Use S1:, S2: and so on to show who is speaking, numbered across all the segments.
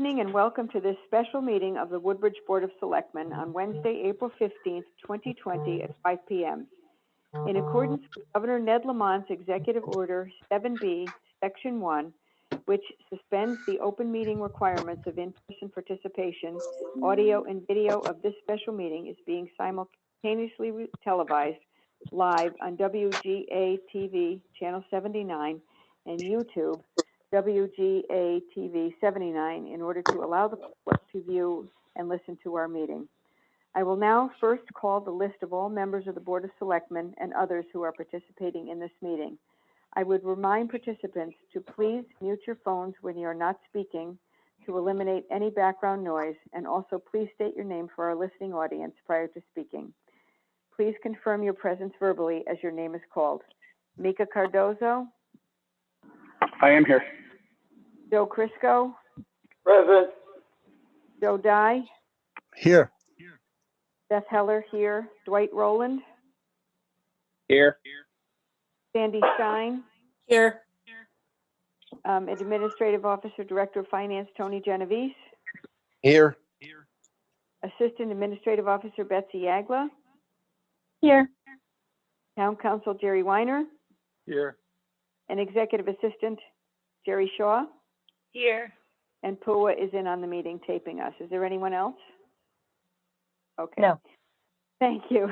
S1: evening and welcome to this special meeting of the Woodbridge Board of Selectmen on Wednesday, April 15th, 2020 at 5 p.m. In accordance with Governor Ned Lamont's Executive Order 7B, Section 1, which suspends the open meeting requirements of in-person participation, audio and video of this special meeting is being simultaneously televised live on WGA TV Channel 79 and YouTube WGA TV 79 in order to allow the public to view and listen to our meeting. I will now first call the list of all members of the Board of Selectmen and others who are participating in this meeting. I would remind participants to please mute your phones when you are not speaking to eliminate any background noise, and also please state your name for our listening audience prior to speaking. Please confirm your presence verbally as your name is called. Mika Cardozo.
S2: I am here.
S1: Joe Crisco.
S3: Present.
S1: Joe Dye.
S4: Here.
S1: Beth Heller here. Dwight Rowland.
S2: Here.
S1: Sandy Stein.
S5: Here.
S1: Administrative Officer, Director of Finance, Tony Genovese.
S4: Here.
S1: Assistant Administrative Officer, Betsy Yagla.
S5: Here.
S1: Town Council, Jerry Weiner.
S2: Here.
S1: And Executive Assistant, Jerry Shaw.
S5: Here.
S1: And Pua is in on the meeting taping us. Is there anyone else? Okay.
S5: No.
S1: Thank you.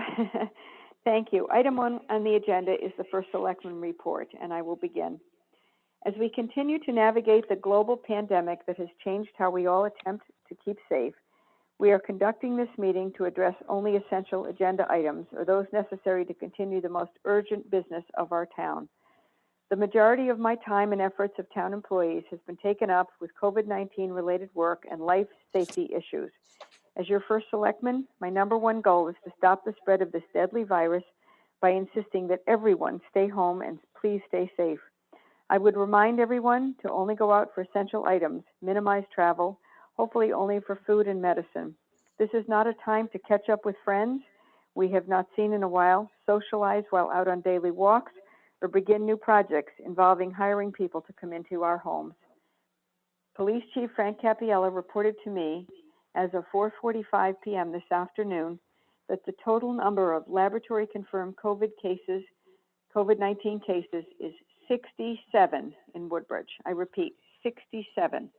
S1: Thank you. Item 1 on the agenda is the first Selectman report, and I will begin. As we continue to navigate the global pandemic that has changed how we all attempt to keep safe, we are conducting this meeting to address only essential agenda items or those necessary to continue the most urgent business of our town. The majority of my time and efforts of town employees has been taken up with COVID-19 related work and life safety issues. As your first selectman, my number one goal is to stop the spread of this deadly virus by insisting that everyone stay home and please stay safe. I would remind everyone to only go out for essential items, minimize travel, hopefully only for food and medicine. This is not a time to catch up with friends we have not seen in a while, socialize while out on daily walks, or begin new projects involving hiring people to come into our homes. Police Chief Frank Cappiella reported to me as of 4:45 p.m. this afternoon that the total number of laboratory confirmed COVID-19 cases is 67 in Woodbridge. I repeat, 67.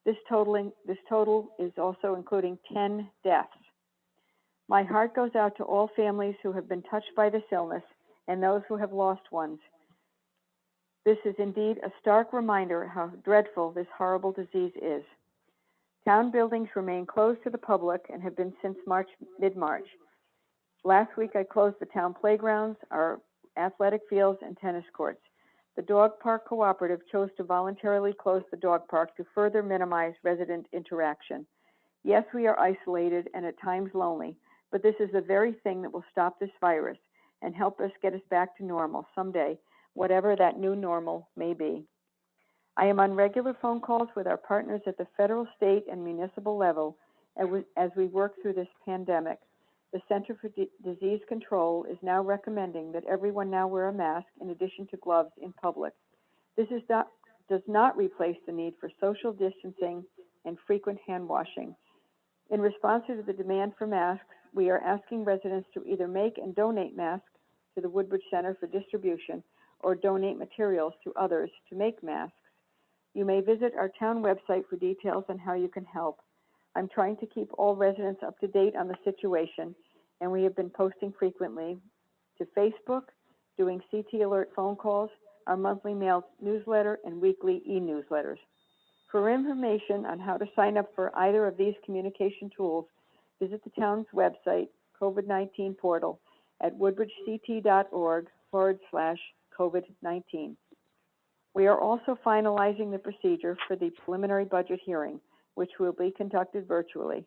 S1: This total is also including 10 deaths. My heart goes out to all families who have been touched by this illness and those who have lost ones. This is indeed a stark reminder how dreadful this horrible disease is. Town buildings remain closed to the public and have been since mid-March. Last week, I closed the town playgrounds, our athletic fields, and tennis courts. The dog park cooperative chose to voluntarily close the dog park to further minimize resident interaction. Yes, we are isolated and at times lonely, but this is the very thing that will stop this virus and help us get us back to normal someday, whatever that new normal may be. I am on regular phone calls with our partners at the federal, state, and municipal level as we work through this pandemic. The Center for Disease Control is now recommending that everyone now wear a mask in addition to gloves in public. This does not replace the need for social distancing and frequent hand washing. In response to the demand for masks, we are asking residents to either make and donate masks to the Woodbridge Center for distribution or donate materials to others to make masks. You may visit our town website for details on how you can help. I'm trying to keep all residents up to date on the situation, and we have been posting frequently to Facebook, doing CT Alert phone calls, our monthly mail newsletter, and weekly e-newsletters. For information on how to sign up for either of these communication tools, visit the town's website, COVID-19 portal, at woodbridgect.org/COVID-19. We are also finalizing the procedure for the preliminary budget hearing, which will be conducted virtually.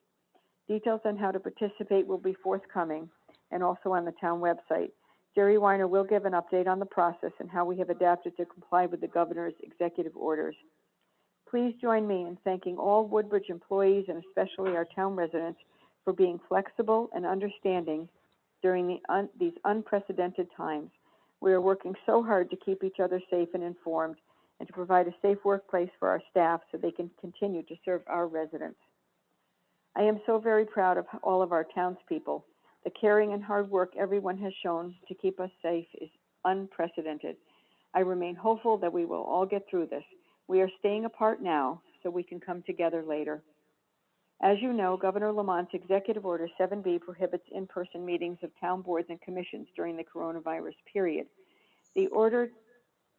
S1: Details on how to participate will be forthcoming and also on the town website. Jerry Weiner will give an update on the process and how we have adapted to comply with the governor's executive orders. Please join me in thanking all Woodbridge employees and especially our town residents for being flexible and understanding during these unprecedented times. We are working so hard to keep each other safe and informed, and to provide a safe workplace for our staff so they can continue to serve our residents. I am so very proud of all of our townspeople. The caring and hard work everyone has shown to keep us safe is unprecedented. I remain hopeful that we will all get through this. We are staying apart now so we can come together later. As you know, Governor Lamont's Executive Order 7B prohibits in-person meetings of town boards and commissions during the coronavirus period. The order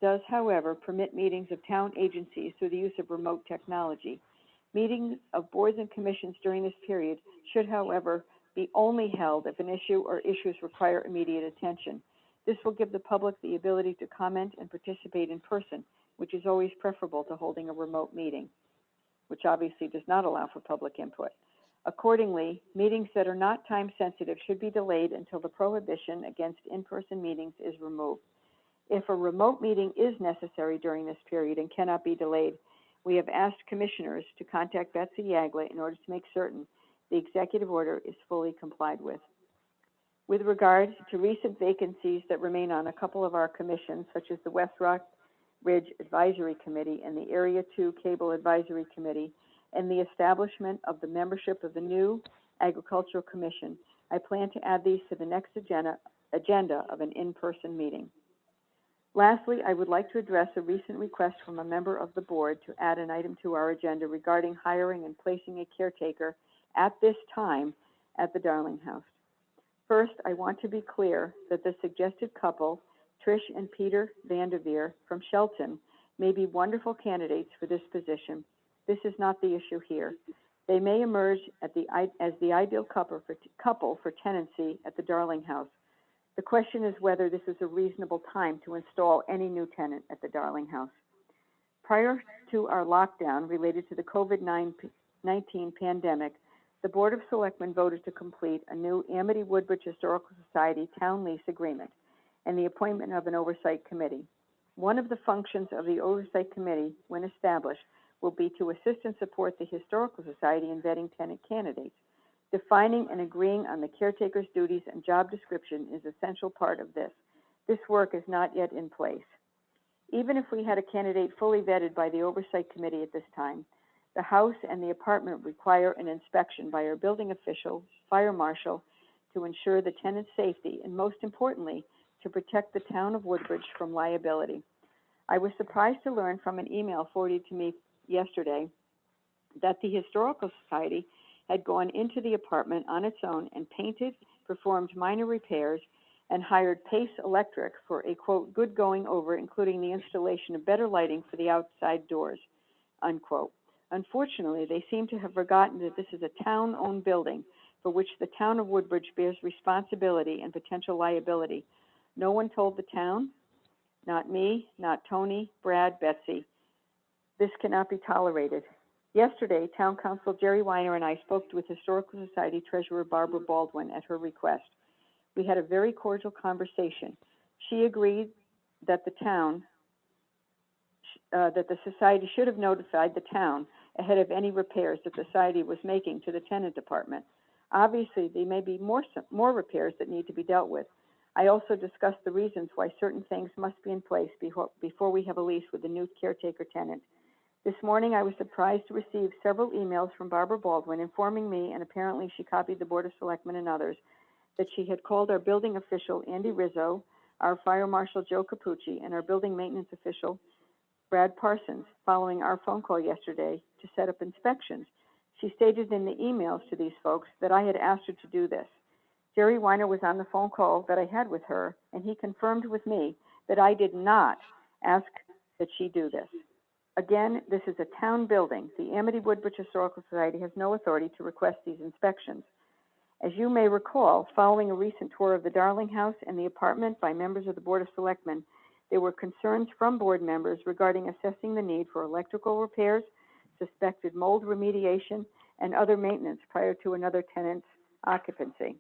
S1: does, however, permit meetings of town agencies through the use of remote technology. Meetings of boards and commissions during this period should, however, be only held if an issue or issues require immediate attention. This will give the public the ability to comment and participate in person, which is always preferable to holding a remote meeting, which obviously does not allow for public input. Accordingly, meetings that are not time-sensitive should be delayed until the prohibition against in-person meetings is removed. If a remote meeting is necessary during this period and cannot be delayed, we have asked commissioners to contact Betsy Yagla in order to make certain the executive order is fully complied with. With regard to recent vacancies that remain on a couple of our commissions, such as the West Rock Ridge Advisory Committee and the Area 2 Cable Advisory Committee, and the establishment of the membership of the new Agricultural Commission, I plan to add these to the next agenda of an in-person meeting. Lastly, I would like to address a recent request from a member of the board to add an item to our agenda regarding hiring and placing a caretaker at this time at the Darling House. First, I want to be clear that the suggested couple, Trish and Peter Vanderveer from Shelton, may be wonderful candidates for this position. This is not the issue here. They may emerge as the ideal couple for tenancy at the Darling House. The question is whether this is a reasonable time to install any new tenant at the Darling House. Prior to our lockdown related to the COVID-19 pandemic, the Board of Selectmen voted to complete a new Amity-Woodbridge Historical Society town lease agreement and the appointment of an oversight committee. One of the functions of the oversight committee, when established, will be to assist and support the Historical Society in vetting tenant candidates. Defining and agreeing on the caretaker's duties and job description is an essential part of this. This work is not yet in place. Even if we had a candidate fully vetted by the Oversight Committee at this time, the house and the apartment require an inspection by our building official, fire marshal, to ensure the tenant's safety and, most importantly, to protect the town of Woodbridge from liability. I was surprised to learn from an email forwarded to me yesterday that the Historical Society had gone into the apartment on its own and painted, performed minor repairs, and hired Pace Electric for a, quote, good going over, including the installation of better lighting for the outside doors, unquote. Unfortunately, they seem to have forgotten that this is a town-owned building for which the town of Woodbridge bears responsibility and potential liability. No one told the town, not me, not Tony, Brad, Betsy. This cannot be tolerated. Yesterday, Town Council Jerry Weiner and I spoke with Historical Society Treasurer Barbara Baldwin at her request. We had a very cordial conversation. She agreed that the society should have notified the town ahead of any repairs that the society was making to the tenant department. Obviously, there may be more repairs that need to be dealt with. I also discussed the reasons why certain things must be in place before we have a lease with the new caretaker tenant. This morning, I was surprised to receive several emails from Barbara Baldwin informing me, and apparently she copied the Board of Selectmen and others, that she had called our building official, Andy Rizzo, our fire marshal, Joe Capucci, and our building maintenance official, Brad Parsons, following our phone call yesterday to set up inspections. She stated in the emails to these folks that I had asked her to do this. Jerry Weiner was on the phone call that I had with her, and he confirmed with me that I did not ask that she do this. Again, this is a town building. The Amity-Woodbridge Historical Society has no authority to request these inspections. As you may recall, following a recent tour of the Darling House and the apartment by members of the Board of Selectmen, there were concerns from board members regarding assessing the need for electrical repairs, suspected mold remediation, and other maintenance prior to another tenant's occupancy.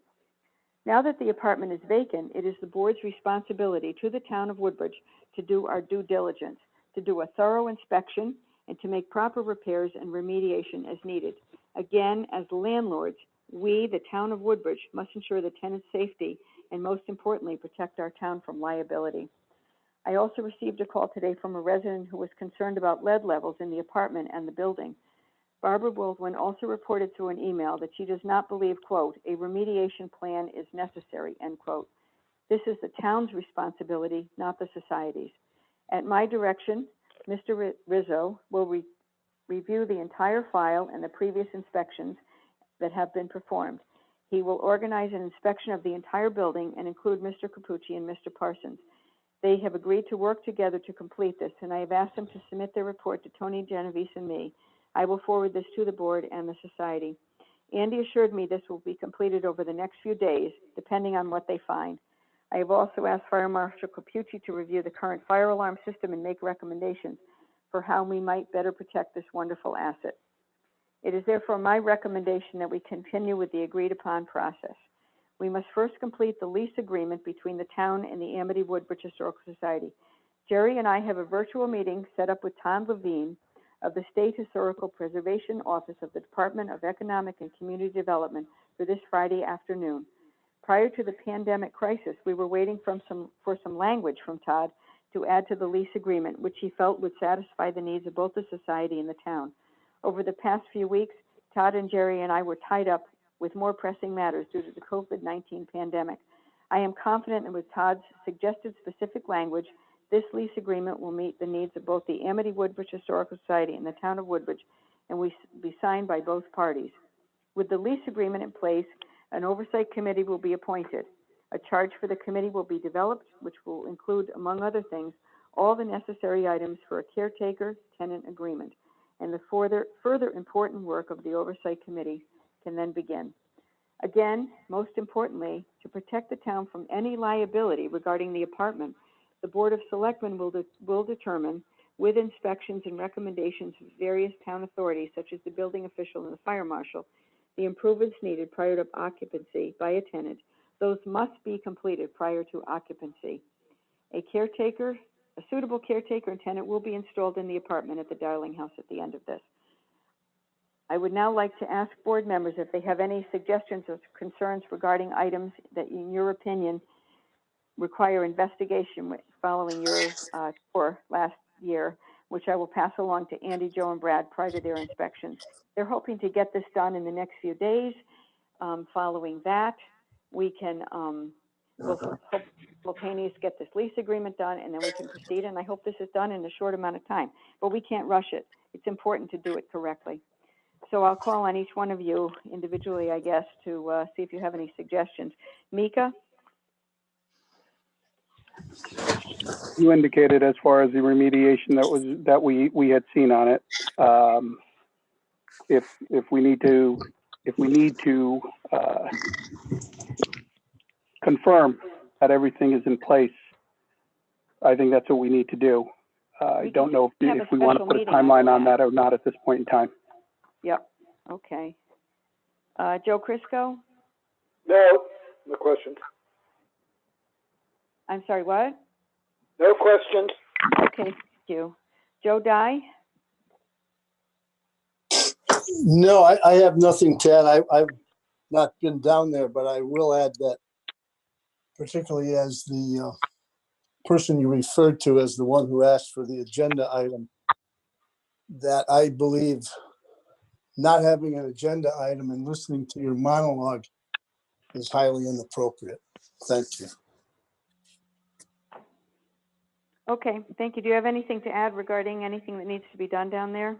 S1: Now that the apartment is vacant, it is the board's responsibility to the town of Woodbridge to do our due diligence, to do a thorough inspection, and to make proper repairs and remediation as needed. Again, as landlords, we, the town of Woodbridge, must ensure the tenant's safety and, most importantly, protect our town from liability. I also received a call today from a resident who was concerned about lead levels in the apartment and the building. Barbara Baldwin also reported through an email that she does not believe, quote, a remediation plan is necessary, end quote. This is the town's responsibility, not the society's. At my direction, Mr. Rizzo will review the entire file and the previous inspections that have been performed. He will organize an inspection of the entire building and include Mr. Capucci and Mr. Parsons. They have agreed to work together to complete this, and I have asked them to submit their report to Tony, Genovese, and me. I will forward this to the board and the society. Andy assured me this will be completed over the next few days, depending on what they find. I have also asked Fire Marshal Capucci to review the current fire alarm system and make recommendations for how we might better protect this wonderful asset. It is therefore my recommendation that we continue with the agreed-upon process. We must first complete the lease agreement between the town and the Amity Woodbridge Historical Society. Jerry and I have a virtual meeting set up with Tom Levine of the State Historical Preservation Office of the Department of Economic and Community Development for this Friday afternoon. Prior to the pandemic crisis, we were waiting for some language from Todd to add to the lease agreement, which he felt would satisfy the needs of both the society and the town. Over the past few weeks, Todd and Jerry and I were tied up with more pressing matters due to the COVID-19 pandemic. I am confident that with Todd's suggested specific language, this lease agreement will meet the needs of both the Amity Woodbridge Historical Society and the town of Woodbridge, and will be signed by both parties. With the lease agreement in place, an oversight committee will be appointed. A charge for the committee will be developed, which will include, among other things, all the necessary items for a caretaker-tenant agreement. And the further important work of the oversight committee can then begin. Again, most importantly, to protect the town from any liability regarding the apartment, the Board of Selectmen will determine, with inspections and recommendations of various town authorities, such as the building official and the fire marshal, the improvements needed prior to occupancy by a tenant. Those must be completed prior to occupancy. A suitable caretaker and tenant will be installed in the apartment at the Darling House at the end of this. I would now like to ask board members if they have any suggestions or concerns regarding items that, in your opinion, require investigation following your tour last year, which I will pass along to Andy, Joe, and Brad prior to their inspections. They're hoping to get this done in the next few days. Following that, we can we'll hope simultaneously get this lease agreement done, and then we can proceed. And I hope this is done in a short amount of time. But we can't rush it. It's important to do it correctly. So I'll call on each one of you individually, I guess, to see if you have any suggestions. Mika?
S2: You indicated as far as the remediation that we had seen on it. If we need to confirm that everything is in place, I think that's what we need to do. I don't know if we want to put a timeline on that or not at this point in time.
S1: Yep. Okay. Joe Crisco?
S3: No questions.
S1: I'm sorry, what?
S3: No questions.
S1: Okay, thank you. Joe Dye?
S4: No, I have nothing to add. I've not been down there, but I will add that, particularly as the person you referred to as the one who asked for the agenda item, that I believe not having an agenda item and listening to your monologue is highly inappropriate. Thank you.
S1: Okay, thank you. Do you have anything to add regarding anything that needs to be done down there?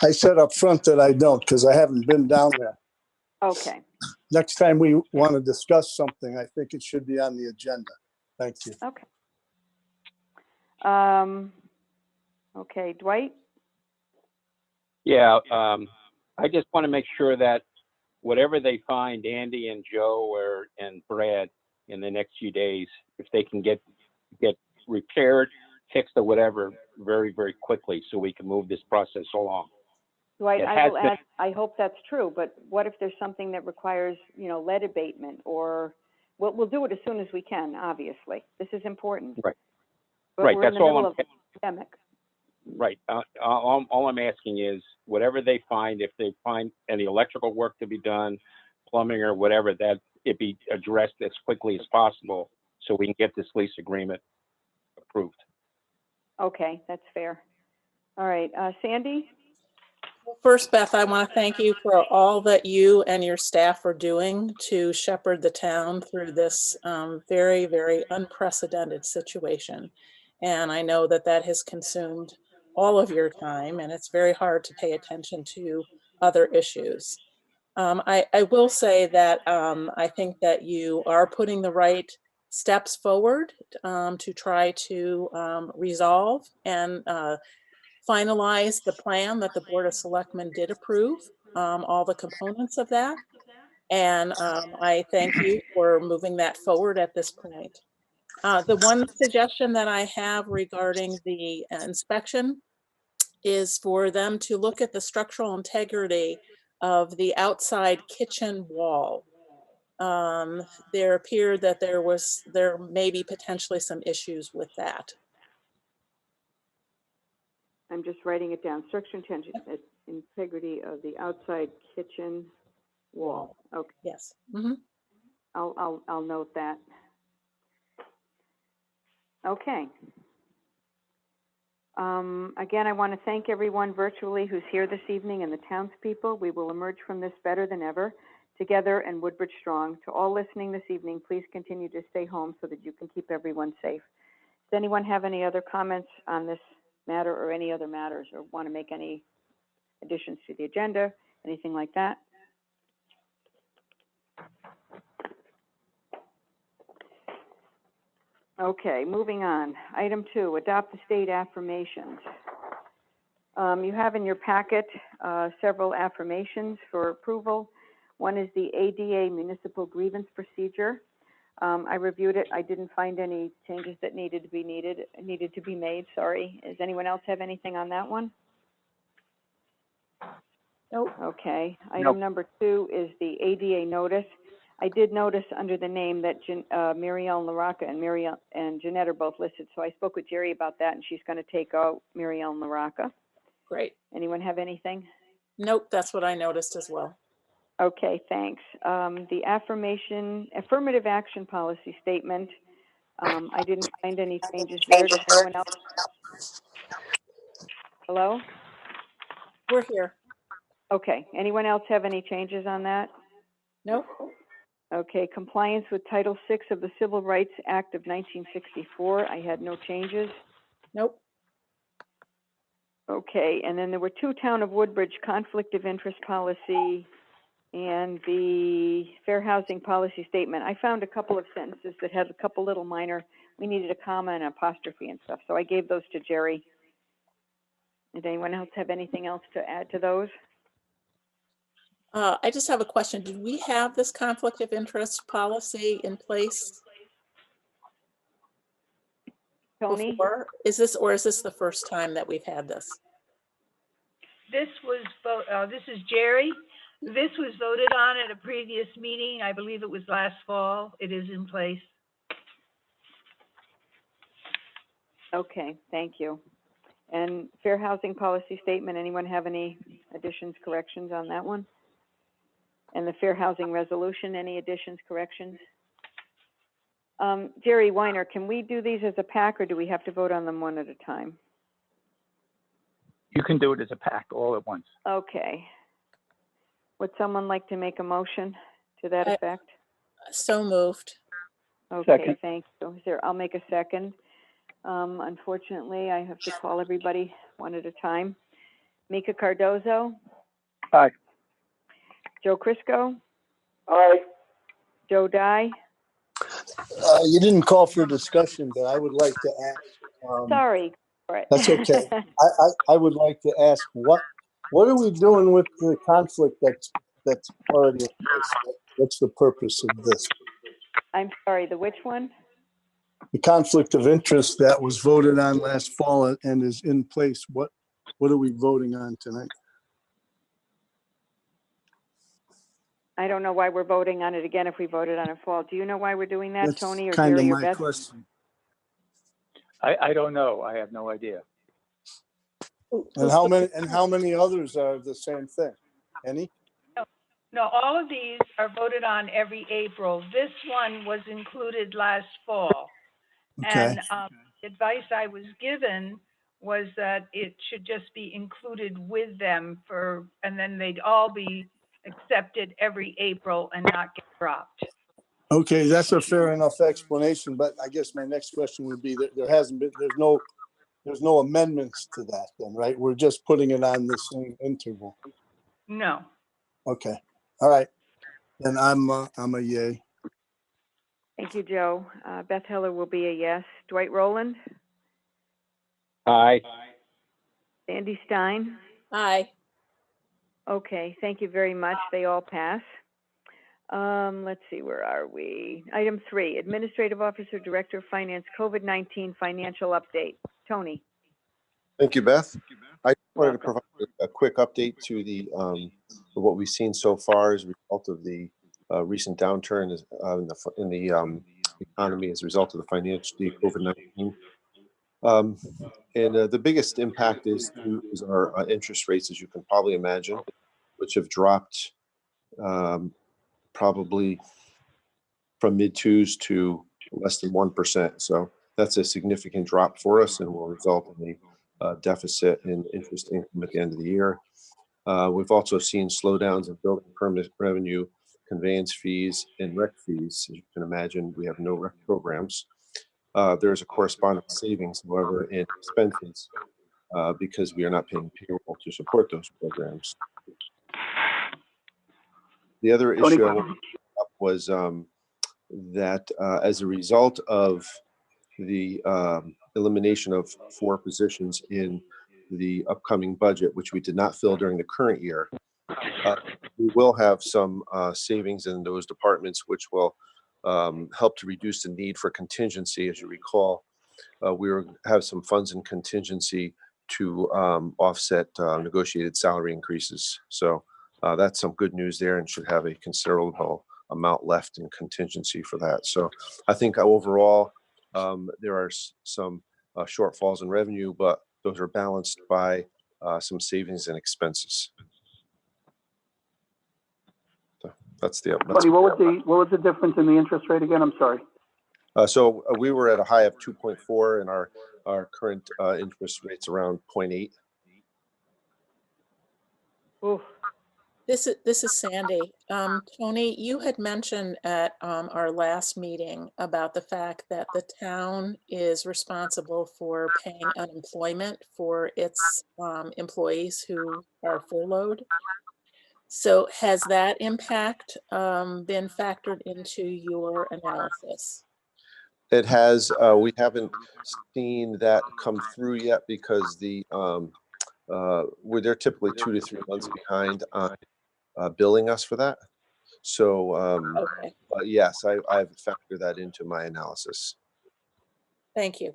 S4: I said up front that I don't, because I haven't been down there.
S1: Okay.
S4: Next time we want to discuss something, I think it should be on the agenda. Thank you.
S1: Okay. Okay, Dwight?
S6: Yeah, I just want to make sure that whatever they find, Andy and Joe and Brad, in the next few days, if they can get repaired, fixed, or whatever, very, very quickly, so we can move this process along.
S1: Dwight, I will add, I hope that's true, but what if there's something that requires, lead abatement, or we'll do it as soon as we can, obviously. This is important.
S6: Right.
S1: But
S6: right,
S1: we're
S6: that's
S1: in the
S6: all
S1: middle
S6: I'm
S1: of the pandemic.
S6: Right. All I'm asking is whatever they find, if they find any electrical work to be done, plumbing or whatever, that it be addressed as quickly as possible so we can get this lease agreement approved.
S1: Okay, that's fair. All right, Sandy?
S5: First, Beth, I want to thank you for all that you and your staff are doing to shepherd the town through this very, very unprecedented situation. And I know that that has consumed all of your time, and it's very hard to pay attention to other issues. I will say that I think that you are putting the right steps forward to try to resolve and finalize the plan that the Board of Selectmen did approve, all the components of that. And I thank you for moving that forward at this point. The one suggestion that I have regarding the inspection is for them to look at the structural integrity of the outside kitchen wall. There appeared that there may be potentially some issues with that.
S1: I'm just writing it down. Structural integrity of the outside kitchen wall. Okay,
S5: Yes. Mm-hmm.
S1: I'll note that. Okay. Again, I want to thank everyone virtually who's here this evening and the townspeople. We will emerge from this better than ever, together and Woodbridge strong. To all listening this evening, please continue to stay home so that you can keep everyone safe. Does anyone have any other comments on this matter or any other matters, or want to make any additions to the agenda, anything like that? Okay, moving on. Item 2, adopt the state affirmations. You have in your packet several affirmations for approval. One is the ADA municipal grievance procedure. I reviewed it. I didn't find any changes that needed to be made. Sorry. Does anyone else have anything on that one?
S5: Nope.
S1: Okay. Item
S6: Nope.
S1: number 2 is the ADA notice. I did notice under the name that Mary Ellen LaRocca and Jeanette are both listed, so I spoke with Jerry about that, and she's going to take out Mary Ellen LaRocca.
S5: Great.
S1: Anyone have anything?
S5: Nope, that's what I noticed as well.
S1: Okay, thanks. The affirmative action policy statement, I didn't find any changes there. Does anyone else? Hello?
S5: We're here.
S1: Okay, anyone else have any changes on that?
S5: Nope.
S1: Okay, compliance with Title VI of the Civil Rights Act of 1964. I had no changes.
S5: Nope.
S1: Okay, and then there were 2 Town of Woodbridge conflict of interest policy and the fair housing policy statement. I found a couple of sentences that had a couple little minor, we needed a comma and apostrophe and stuff, so I gave those to Jerry. Did anyone else have anything else to add to those?
S5: I just have a question. Did we have this conflict of interest policy in place
S1: Tony?
S5: before? Is this the first time that we've had this?
S7: This is Jerry. This was voted on at a previous meeting. I believe it was last fall. It is in place.
S1: Okay, thank you. And fair housing policy statement, anyone have any additions, corrections on that one? And the fair housing resolution, any additions, corrections? Jerry Weiner, can we do these as a pack, or do we have to vote on them one at a time?
S6: You can do it as a pack all at once.
S1: Okay. Would someone like to make a motion to that effect?
S5: So moved.
S1: Okay,
S2: Second.
S1: thank you. I'll make a second. Unfortunately, I have to call everybody one at a time. Mika Cardozo?
S2: Aye.
S1: Joe Crisco?
S3: Aye.
S1: Joe Dye?
S4: You didn't call for a discussion, but I would like to ask.
S1: Sorry. All right.
S4: That's okay. I would like to ask, what are we doing with the conflict that's already in place? What's the purpose of this?
S1: I'm sorry, the which one?
S4: The conflict of interest that was voted on last fall and is in place. What are we voting on tonight?
S1: I don't know why we're voting on it again if we voted on it fall. Do you know why we're doing that,
S4: That's
S1: Tony or
S4: kind of
S1: Jerry or
S4: my
S1: Beth?
S4: question.
S6: I don't know. I have no idea.
S4: And how many others are the same thing? Any?
S7: No, all of these are voted on every April. This one was included last fall.
S4: Okay,
S7: And the advice I was given was that it should just be included with them and then they'd all be accepted every April and not get dropped.
S4: okay, that's a fair enough explanation, but I guess my next question would be that there's no amendments to that then, right? We're just putting it on the same interval.
S7: No.
S4: Okay, all right. Then I'm a yay.
S1: Thank you, Joe. Beth Heller will be a yes. Dwight Rowland,
S6: Aye.
S1: Sandy Stein.
S5: Aye.
S1: Okay, thank you very much. They all pass. Let's see, where are we? Item 3, Administrative Officer, Director of Finance, COVID-19 Financial Update. Tony.
S8: Thank you, Beth. I wanted to
S1: Welcome.
S8: provide a quick update to the what we've seen so far as a result of the recent downturn in the economy as a result of the COVID-19. And the biggest impact is our interest rates, as you can probably imagine, which have dropped probably from mid-2s to less than 1%. So that's a significant drop for us and will result in a deficit in interest income at the end of the year. We've also seen slowdowns in building permit revenue, conveyance fees, and rec fees. As you can imagine, we have no rec programs. There's a corresponding savings, however, in expenses because we are not paying payroll to support those programs. The other issue I wanted to bring up was that as a result of the elimination of 4 positions in the upcoming budget, which we did not fill during the current year, we will have some savings in those departments, which will help to reduce the need for contingency. As you recall, we have some funds in contingency to offset negotiated salary increases. So that's some good news there and should have a considerable amount left in contingency for that. So I think overall, there are some shortfalls in revenue, but those are balanced by some savings and expenses. So that's the.
S2: Tony, what was the difference in the interest rate again? I'm sorry.
S8: So we were at a high of 2.4 and our current interest rate's around 0.8.
S1: Ooh,
S5: This is Sandy. Tony, you had mentioned at our last meeting about the fact that the town is responsible for paying unemployment for its employees who are furloughed. So has that impact been factored into your analysis?
S8: It has. We haven't seen that come through yet because they're typically 2 to 3 months behind on billing us for that. So
S5: Okay,
S8: yes, I've factored that into my analysis.
S5: thank you.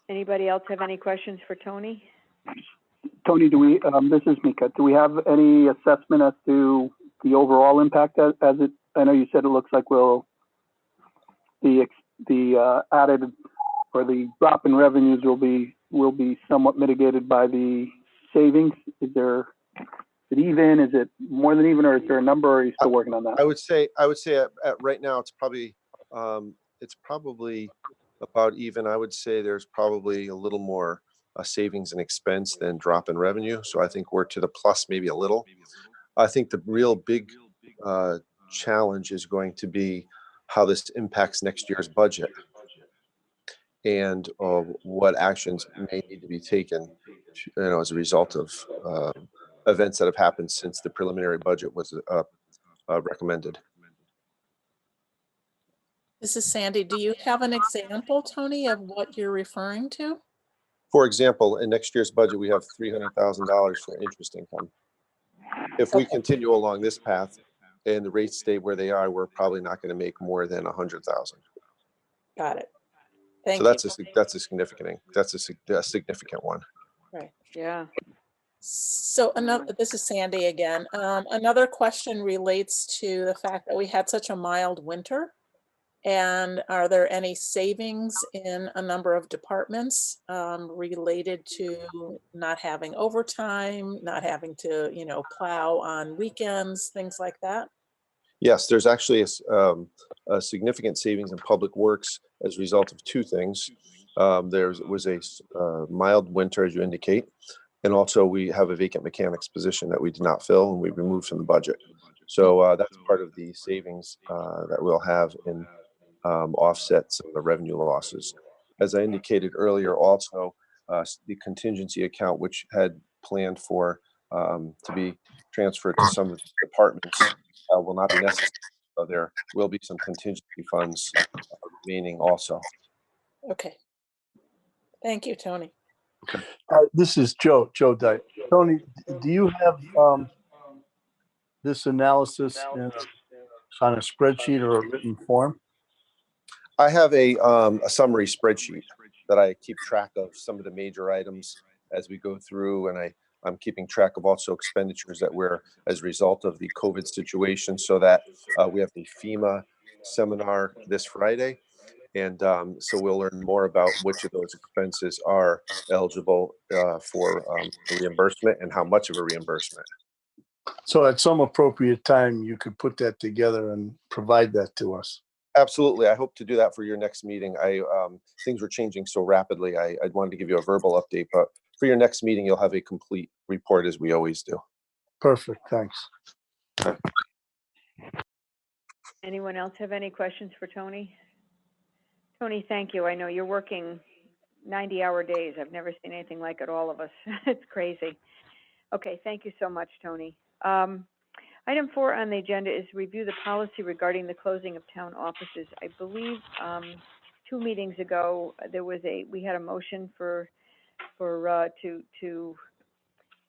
S1: anybody else have any questions for Tony?
S2: Tony, this is Mika. Do we have any assessment as to the overall impact as it, I know you said it looks like the added or the drop in revenues will be somewhat mitigated by the savings. Is it even? Is it more than even, or is there a number, or are you still working on that?
S8: I would say at right now it's probably about even. I would say there's probably a little more savings and expense than drop in revenue. So I think we're to the plus maybe a little. I think the real big challenge is going to be how this impacts next year's budget and what actions may need to be taken, as a result of events that have happened since the preliminary budget was recommended.
S5: This is Sandy. Do you have an example, Tony, of what you're referring to?
S8: For example, in next year's budget, we have $300,000 for interest income. If we continue along this path and the rates stay where they are, we're probably not going to make more than 100,000.
S5: Got it. Thank
S8: So
S5: you.
S8: that's a significant one.
S5: Right.
S1: Yeah.
S5: So this is Sandy again. Another question relates to the fact that we had such a mild winter. And are there any savings in a number of departments related to not having overtime, not having to, plow on weekends, things like that?
S8: Yes, there's actually a significant savings in public works as a result of two things. There was a mild winter, as you indicate, and also we have a vacant mechanics position that we did not fill and we removed from the budget. So that's part of the savings that we'll have in offset some of the revenue losses. As I indicated earlier, also the contingency account, which had planned for to be transferred to some of the departments, will not be necessary. So there will be some contingency funds remaining also.
S5: Okay. Thank you, Tony.
S4: This is Joe Dyke. Tony, do you have this analysis on a spreadsheet or a written form?
S8: I have a summary spreadsheet that I keep track of some of the major items as we go through, and I'm keeping track of also expenditures that were as a result of the COVID situation, so that we have the FEMA seminar this Friday. And so we'll learn more about which of those expenses are eligible for reimbursement and how much of a reimbursement.
S4: So at some appropriate time, you could put that together and provide that to us.
S8: Absolutely. I hope to do that for your next meeting. Things were changing so rapidly. I wanted to give you a verbal update, but for your next meeting, you'll have a complete report as we always do.
S4: Perfect. Thanks.
S1: Anyone else have any questions for Tony? Tony, thank you. I know you're working 90-hour days. I've never seen anything like it, all of us. It's crazy. Okay, thank you so much, Tony. Item 4 on the agenda is review the policy regarding the closing of town offices. I believe 2 meetings ago we had a motion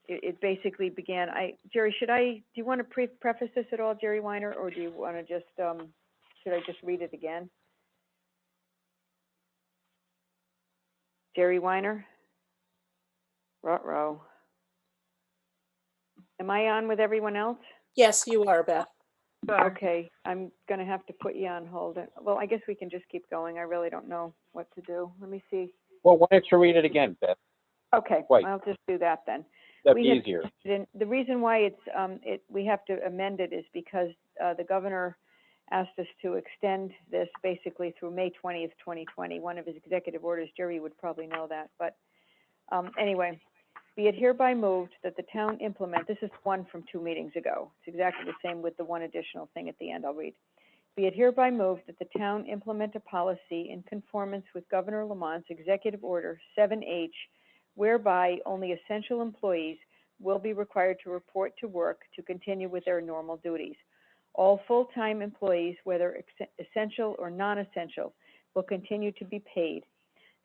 S1: it basically began. Jerry, do you want to preface this at all, Jerry Weiner, or do you want to just should I just read it again? Jerry Weiner? Ruh-roh. Am I on with everyone else?
S5: Yes, you are, Beth.
S1: Okay, I'm going to have to put you on hold. Well, I guess we can just keep going. I really don't know what to do. Let me see.
S6: Well, why don't you read it again, Beth?
S1: Okay,
S6: Wait.
S1: I'll just do that then.
S6: That'd be easier.
S1: The reason why we have to amend it is because the governor asked us to extend this basically through May 20th, 2020. One of his executive orders, Jerry would probably know that. But anyway, be it hereby moved that the town implement, this is one from 2 meetings ago. It's exactly the same with the one additional thing at the end I'll read. Be it hereby moved that the town implement a policy in conformance with Governor Lamont's Executive Order 7H, whereby only essential employees will be required to report to work to continue with their normal duties. All full-time employees, whether essential or non-essential, will continue to be paid.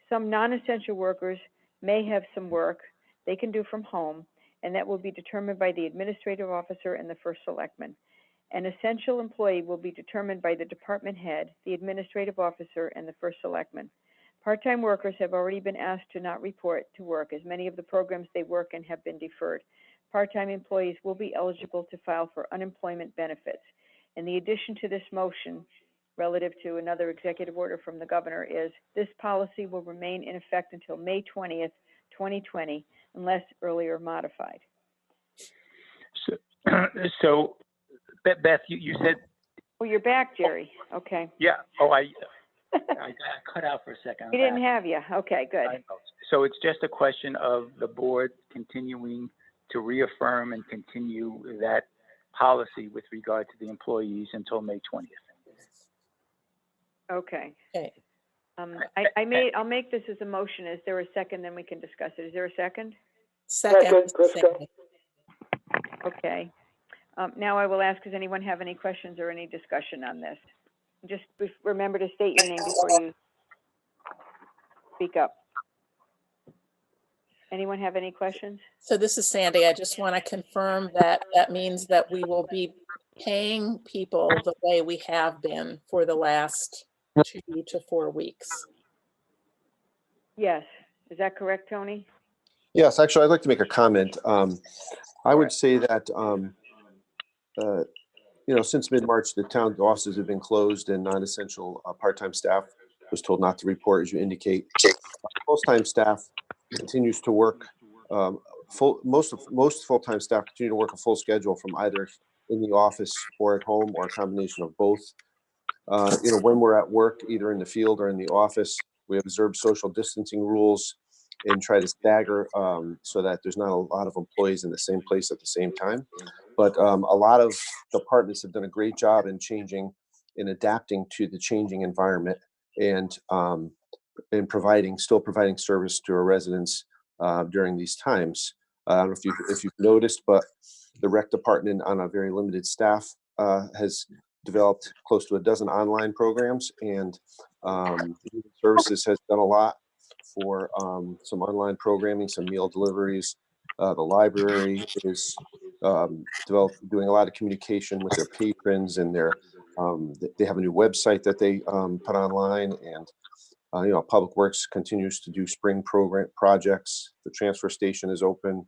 S1: Some non-essential workers may have some work they can do from home, and that will be determined by the administrative officer and the first selectman. An essential employee will be determined by the department head, the administrative officer, and the first selectman. Part-time workers have already been asked to not report to work, as many of the programs they work in have been deferred. Part-time employees will be eligible to file for unemployment benefits. And the addition to this motion, relative to another executive order from the governor, is this policy will remain in effect until May 20th, 2020, unless earlier modified.
S9: So Beth, you said.
S1: Oh, you're back, Jerry. Okay.
S9: Yeah. Oh, I got cut out for a second.
S1: We didn't have you. Okay, good.
S9: So it's just a question of the board continuing to reaffirm and continue that policy with regard to the employees until May 20th.
S1: Okay.
S5: Okay.
S1: I'll make this as a motion. Is there a second? Then we can discuss it. Is there a second?
S5: Second.
S3: Crisco.
S1: Okay. Now I will ask, does anyone have any questions or any discussion on this? Just remember to state your name before you speak up. Anyone have any questions?
S5: So this is Sandy. I just want to confirm that that means that we will be paying people the way we have been for the last 2 to 4 weeks.
S1: Yes. Is that correct, Tony?
S8: Yes, actually, I'd like to make a comment. I would say that since mid-March, the town offices have been closed and non-essential part-time staff was told not to report, as you indicate. Full-time staff continues to work. Most full-time staff continue to work a full schedule from either in the office or at home, or a combination of both. When we're at work, either in the field or in the office, we observe social distancing rules and try to stagger so that there's not a lot of employees in the same place at the same time. But a lot of departments have done a great job in changing and adapting to the changing environment, and still providing service to our residents during these times. I don't know if you've noticed, but the rec department, on a very limited staff, has developed close to a dozen online programs, and Human Services has done a lot for some online programming, some meal deliveries. The library is doing a lot of communication with their patrons, and they have a new website that they put online, and Public Works continues to do spring program projects. The transfer station is open.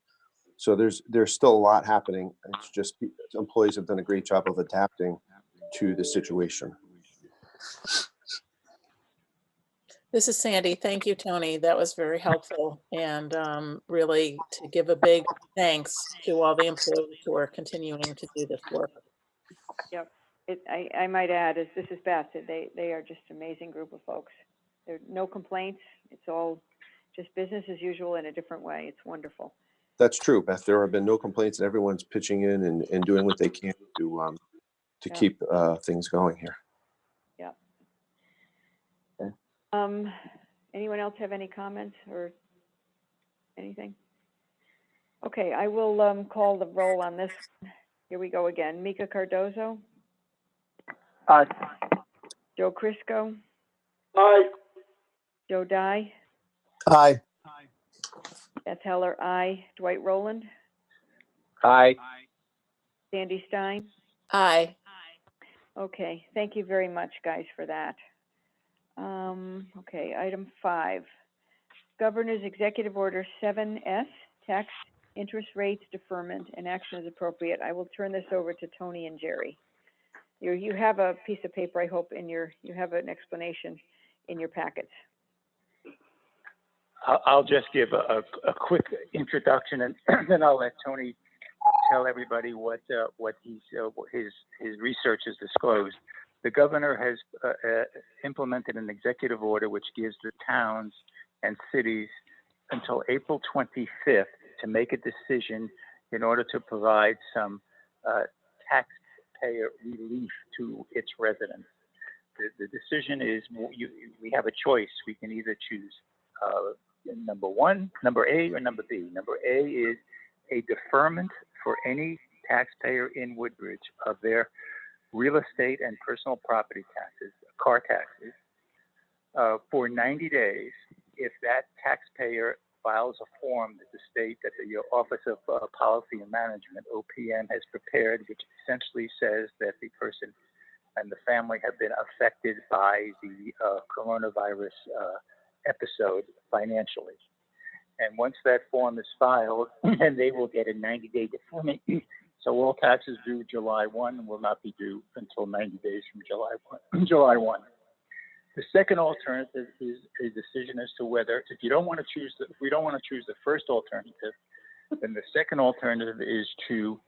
S8: So there's still a lot happening. It's just employees have done a great job of adapting to the situation.
S5: This is Sandy. Thank you, Tony. That was very helpful, and really to give a big thanks to all the employees who are continuing to do this work.
S1: Yep. I might add, as this is Beth, they are just an amazing group of folks. There are no complaints. It's all just business as usual in a different way. It's wonderful.
S8: That's true, Beth. There have been no complaints, and everyone's pitching in and doing what they can to keep things going here.
S1: Yeah.
S8: Okay.
S1: Anyone else have any comments or anything? Okay, I will call the roll on this. Here we go again. Mika Cardozo.
S2: Aye.
S1: Joe Crisco.
S3: Aye.
S1: Joe Dye.
S4: Aye.
S1: Beth Heller, aye. Dwight Rowland.
S6: Aye.
S1: Sandy Stein.
S5: Aye.
S1: Okay, thank you very much, guys, for that. Okay, item 5. Governor's Executive Order 7S, tax interest rates deferment, and action is appropriate. I will turn this over to Tony and Jerry. You have a piece of paper, I hope, you have an explanation in your packets.
S9: I'll just give a quick introduction, and then I'll let Tony tell everybody what his research has disclosed. The governor has implemented an executive order which gives the towns and cities until April 25th to make a decision in order to provide some taxpayer relief to its residents. The decision is, we have a choice. We can either choose number A, or number B. Number A is a deferment for any taxpayer in Woodbridge of their real estate and personal property taxes, car taxes, for 90 days if that taxpayer files a form that the state, that the Office of Policy and Management, OPM, has prepared, which essentially says that the person and the family have been affected by the coronavirus episode financially. And once that form is filed, then they will get a 90-day deferment. So all taxes due July 1 will not be due until 90 days from July 1. The second alternative is a decision as to whether, if we don't want to choose the first alternative, then the second alternative is to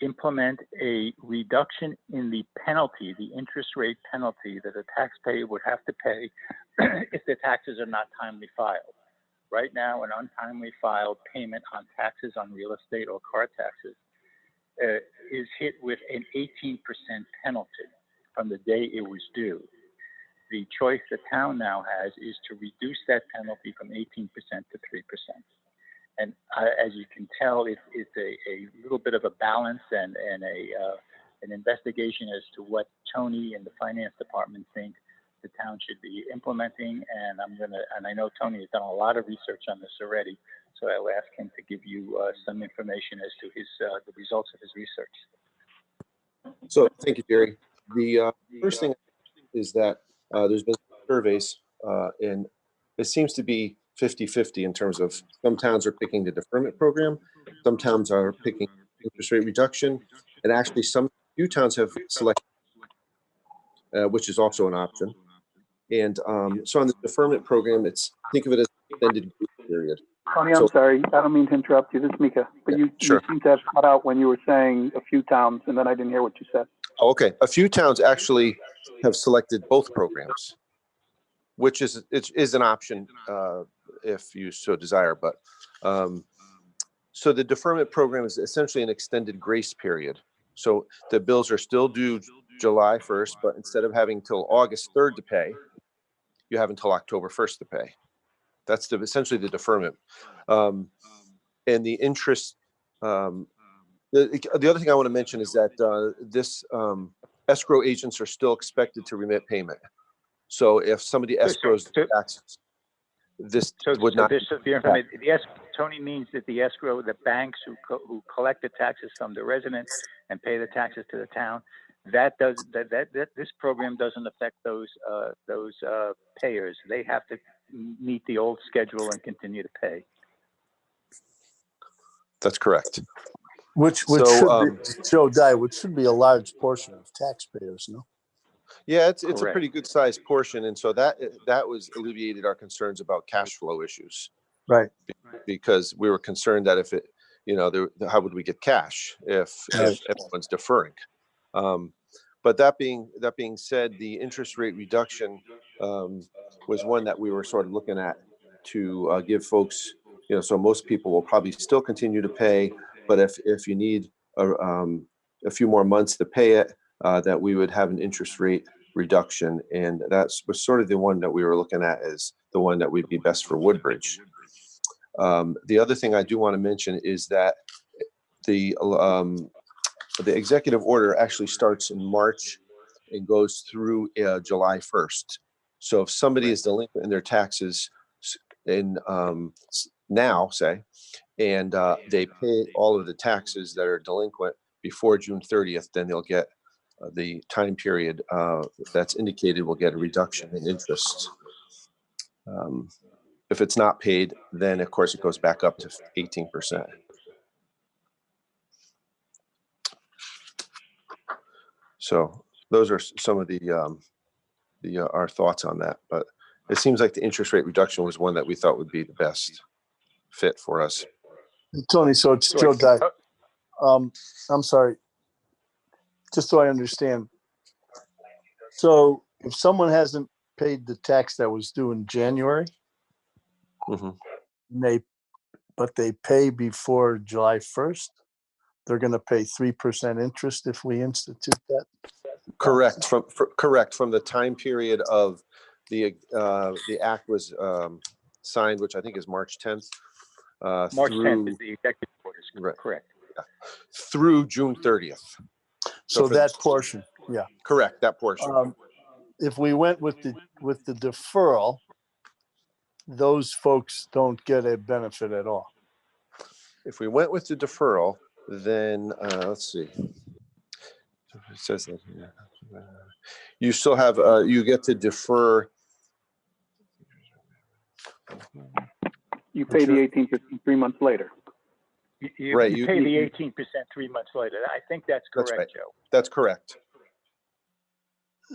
S9: implement a reduction in the penalty, the interest rate penalty that a taxpayer would have to pay if the taxes are not timely filed. Right now, an untimely filed payment on taxes on real estate or car taxes is hit with an 18% penalty from the day it was due. The choice the town now has is to reduce that penalty from 18% to 3%. And as you can tell, it's a little bit of a balance and an investigation as to what Tony and the finance department think the town should be implementing. And I know Tony has done a lot of research on this already, so I'll ask him to give you some information as to the results of his research.
S8: So thank you, Jerry. The first thing is that there's been surveys, and it seems to be 50-50 in terms of some towns are picking the deferment program, some towns are picking interest rate reduction, And actually, few towns have selected, which is also an option. And so on the deferment program, think of it as an extended grace period.
S2: Tony, I'm sorry. I don't mean to interrupt you. This is Mika. But you seem to have cut out when you were saying a few towns, and then I didn't hear what you said.
S8: Oh, okay. A few towns actually have selected both programs, which is an option if you so desire. But so the deferment program is essentially an extended grace period. So the bills are still due July 1st, but instead of having till August 3rd to pay, you have until October 1st to pay. That's essentially the deferment. And the interest, the other thing I want to mention is that this escrow agents are still expected to remit payment. So if somebody escrows the taxes, this would not.
S9: Tony means that the escrow, the banks who collect the taxes from the residents and pay the taxes to the town, this program doesn't affect those payers. They have to meet the old schedule and continue to pay.
S8: That's correct.
S4: Which should be, Joe Dye, which should be a large portion of taxpayers, no?
S8: Yeah, it's a pretty good sized portion, and so that was alleviated our concerns about cash flow issues,
S4: right?
S8: Because we were concerned that if it, how would we get cash if everyone's deferring? But that being said, the interest rate reduction was one that we were sort of looking at to give folks, so most people will probably still continue to pay, but if you need a few more months to pay it, that we would have an interest rate reduction, and that was sort of the one that we were looking at as the one that would be best for Woodbridge. The other thing I do want to mention is that the executive order actually starts in March and goes through July 1st. So if somebody is delinquent in their taxes in now, say, and they pay all of the taxes that are delinquent before June 30th, then they'll get the time period that's indicated will get a reduction in interest. If it's not paid, then of course it goes back up to 18%. So those are some of our thoughts on that. But it seems like the interest rate reduction was one that we thought would be the best fit for us.
S4: Tony, so it's Joe Dye. I'm sorry. Just so I understand. So if someone hasn't paid the tax that was due in January, but they pay before July 1st, they're going to pay 3% interest if we institute that?
S8: Correct. From the time period of the act was signed, which I think is March 10th.
S9: March 10th is the executive order. Correct.
S8: Yeah, through June 30th.
S4: So that portion, yeah.
S8: Correct, that portion.
S4: If we went with the deferral, those folks don't get a benefit at all.
S8: If we went with the deferral, then let's see. It says that here. You still have you get to defer.
S2: You pay the 18% 3 months later.
S9: You pay the 18% 3 months later. I think that's correct,
S8: right.
S9: Joe.
S8: That's correct.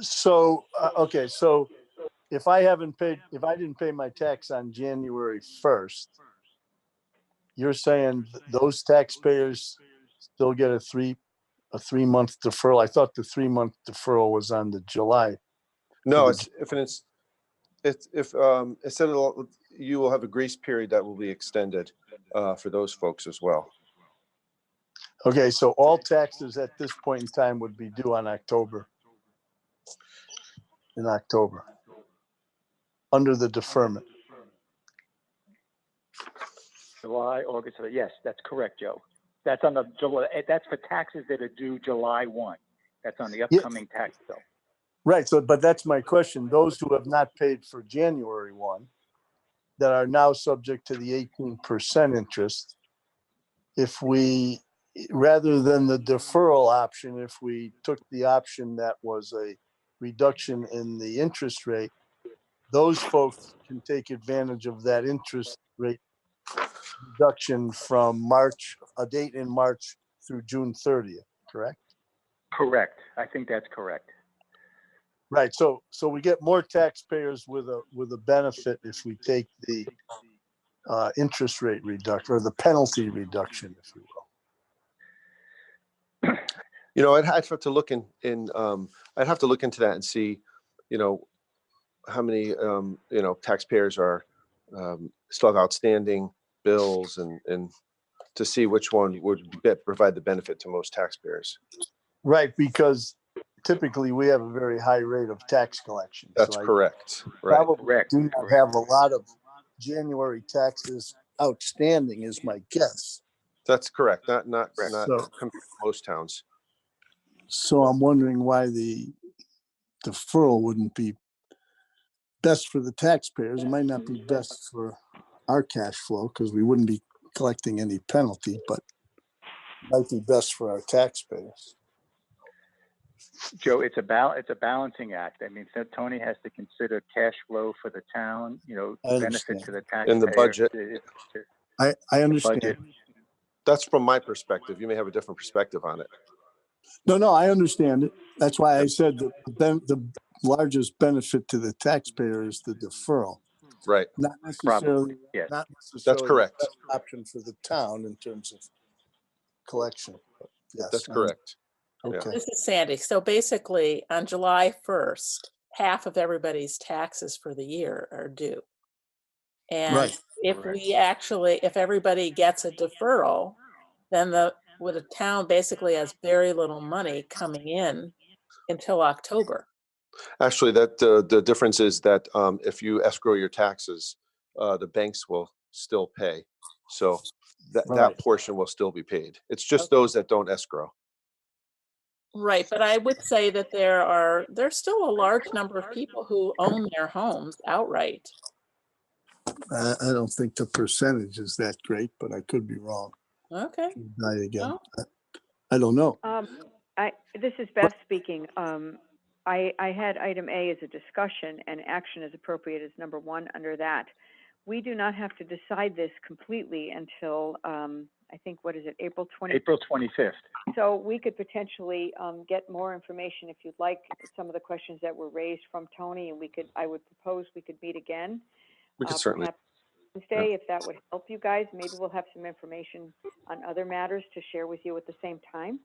S4: So okay, so if I didn't pay my tax on January 1st, you're saying those taxpayers still get a 3 month deferral? I thought the 3 month deferral was on the July.
S8: No, instead of, you will have a grace period that will be extended for those folks as well.
S4: Okay, so all taxes at this point in time would be due in October, under the deferment.
S9: July, August, yes, that's correct, Joe. That's on the July. That's for taxes that are due July 1. That's on the upcoming tax bill.
S4: Right. So, but that's my question. Those who have not paid for January 1, that are now subject to the 18% interest, if we, rather than the deferral option, if we took the option that was a reduction in the interest rate, those folks can take advantage of that interest rate reduction from March, a date in March through June 30th. correct?
S9: Correct. I think that's correct.
S4: Right, so we get more taxpayers with a benefit if we take the interest rate reduction, or the penalty reduction, if you will.
S8: You know, I'd have to look I'd have to look into that and see, you know, how many, you know, taxpayers are still have outstanding bills and to see which one would provide the benefit to most taxpayers.
S4: Right, because typically we have a very high rate of tax collection.
S8: That's
S4: so
S8: correct. Right.
S4: Probably
S9: Correct.
S4: do not have a lot of January taxes outstanding is my guess.
S8: That's correct. Not
S9: Correct.
S4: So,
S8: compared to most towns.
S4: so I'm wondering why the deferral wouldn't be best for the taxpayers. It might not be best for our cash flow because we wouldn't be collecting any penalty, but might be best for our taxpayers.
S9: Joe, it's a balancing act. I mean, so Tony has to consider cash flow for the town, you know,
S4: I
S9: benefit
S4: understand.
S9: to the taxpayer.
S8: In the budget.
S4: I understand.
S9: Budget.
S8: That's from my perspective. You may have a different perspective on it.
S4: No, I understand it. That's why I said the largest benefit to the taxpayer is the deferral.
S8: Right.
S4: Not necessarily,
S9: yes.
S4: not necessarily
S8: correct.
S4: the best option for the town in terms of collection. But yes,
S8: That's correct.
S4: Okay.
S5: This is Sandy. So basically, on July 1st, half of everybody's taxes for the year are due. And
S4: Right.
S5: if everybody gets a deferral, then the town basically has very little money coming in until October.
S8: Actually, that the difference is that if you escrow your taxes, the banks will still pay. So that
S4: Right.
S8: portion will still be paid. It's just those that don't escrow.
S5: Right, but I would say that there's still a large number of people who own their homes outright.
S4: I don't think the percentage is that great, but I could be wrong.
S5: Okay.
S4: Die again.
S5: Well.
S4: I don't know.
S1: This is Beth speaking. I had item A as a discussion and action as appropriate as number 1 under that. We do not have to decide this completely until, I think, what is it, April 20th?
S9: April 25th.
S1: So we could potentially get more information if you'd like, some of the questions that were raised from Tony, and I would propose we could meet again.
S8: We could certainly.
S1: Perhaps Wednesday, if that would help you guys. Maybe we'll have some information on other matters to share with you at the same time.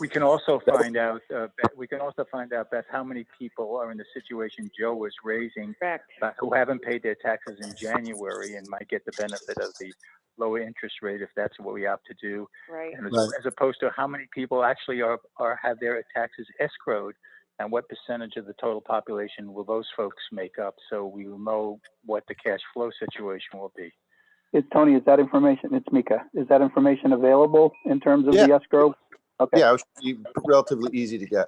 S9: We can also find out, Beth, how many people are in the situation Joe was raising,
S1: Correct.
S9: who haven't paid their taxes in January and might get the benefit of the lower interest rate if that's what we opt to do.
S1: Right.
S9: And
S4: Right.
S9: as opposed to how many people actually have their taxes escrowed, and what percentage of the total population will those folks make up, so we will know what the cash flow situation will be.
S2: Tony, is that information, it's Mika, is that information available in terms of the escrow? Okay.
S8: Yeah, it should be relatively easy to get.